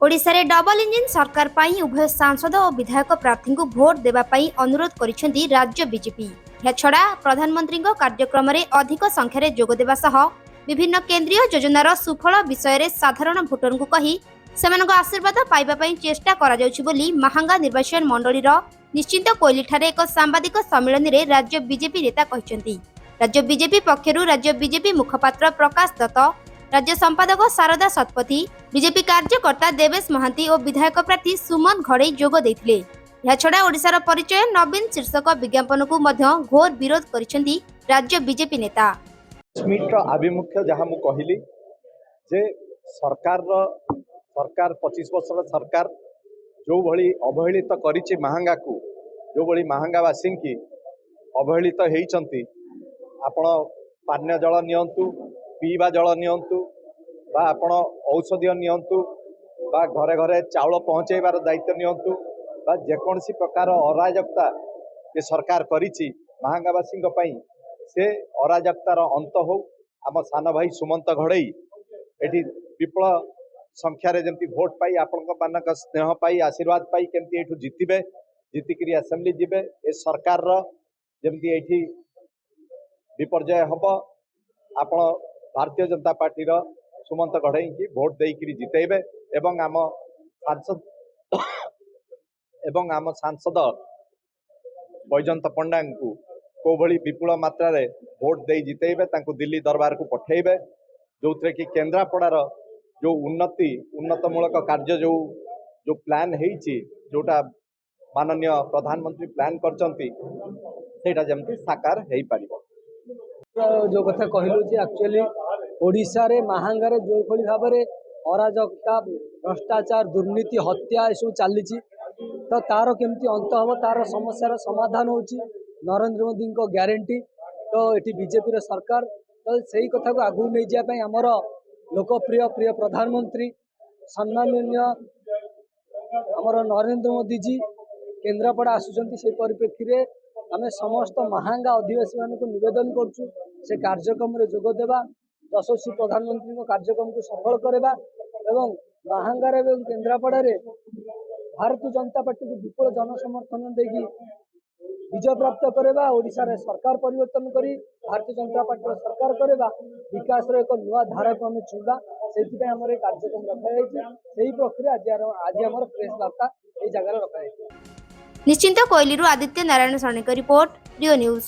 ओडिशा रे double engine सरकार पाई उभय सांसद और विधायक प्रार्थी को भोट देबा पाई अनुरोध करिसेंती राज्य बीजेपी। छड़ा प्रधानमंत्री कार्यक्रम में अधिक संख्यार जोग देबा सह विभिन्न केंद्रीय योजनार सुफल विषय रे साधारण भोटर को कही सेमानक आशीर्वाद पाइबा पाई चेष्टा करा जाउछि बोली महांगा निर्वाचन मंडलीर निश्चिंत कोइली ठारे एक सांबादिक सम्मेलन रे राज्य बीजेपी नेता कहिसेंती। राज्य बीजेपी पक्षरु राज्य बीजेपी मुखपात्र प्रकाश दत्त, राज्य संपादक शारदा शतपथी, बीजेपी कार्यकर्ता देवेश महांती और विधायक प्रार्थी सुमन घड़ई जोग देथिले। या छड़ा ओडिशार परिचय नवीन शीर्षक विज्ञापन को मध्य घोर विरोध करिसेंती राज्य बीजेपी नेता। स्मिटर आभिमुख्य जहाँ मु कहली जे सरकार 25 वर्षर सरकार जो भली अवहेलित करिछि महांगा को, जो भली महांगावासी की अवहेलित होइचंती। आपण पानीय जल नियंतु, पीवा जल नियंतु, बा आपण औषधीय नियंतु, बा घरे घरे चाउल पहुँचेबार दायित्व नियंतु, बा जेकोसी प्रकार अराजकता ये सरकार करिछि महांगावासी पई, से अराजकतार अंत हो। आम सान भाई सुमंत घड़ई एटी विपुल संख्यार जमी भोट पाई आपण स्नेह पाई आशीर्वाद पाई केमती एठू जितबे, जीतिकी असेंबली जीवे। ए सरकार जमी एठी विपर्जय हम। आपण भारतीय जनता पार्टी सुमंत घड़ई की भोट देकर जितेबे एवं आम सांसद बैजयंत पंडा को कोभली विपुल मात्रा रे भोट दे जितेबे, तांको दिल्ली दरबार को पठेबे, जो थे कि केन्द्रापड़ार जो उन्नतमूलक कार्य जो प्लान है, जोटा माननीय प्रधानमंत्री प्लान करचंती जमती साकार हो पार। जो कथा कहलु एक्चुअली ओडिशा रे महांगारे जो भली भाव में अराजकता, भ्रष्टाचार, दुर्नीति, हत्या ये चली तो तार केमती अंत हम, तार समस्यार समाधान होची नरेंद्र मोदी को ग्यारंटी। तो ये बीजेपी सरकार तो सही कथा को आगू नहीं जाए आमर लोकप्रिय प्रिय प्रधानमंत्री सम्माननीय आमर नरेंद्र मोदी जी केन्द्रापड़ा आसुचंती। से परिप्रेक्षी रे आमे समस्त महांगा अधिवासी मान को निवेदन करछु से कार्यक्रम रे जोग देबा, यशस्वी प्रधानमंत्री को कार्यक्रम को सफल करबा एवं महांगार एवं केन्द्रापड़ा रे भारतीय जनता पार्टी को विपुल जनसमर्थन देगी विजय प्राप्त करबा, ओडिशा रे सरकार परिवर्तन करी भारतीय जनता पार्टी सरकार करबा, विकास रो एक नुआ धारा को हमें छुबा। सेति हमर ए कार्यक्रम रखा जायछि। सेही प्रक्रिया आज हमर प्रेस वार्ता ए जगह रखा जायछि। निश्चिंत कोइलीरू आदित्य नारायण सरणी का रिपोर्ट, रियो न्यूज।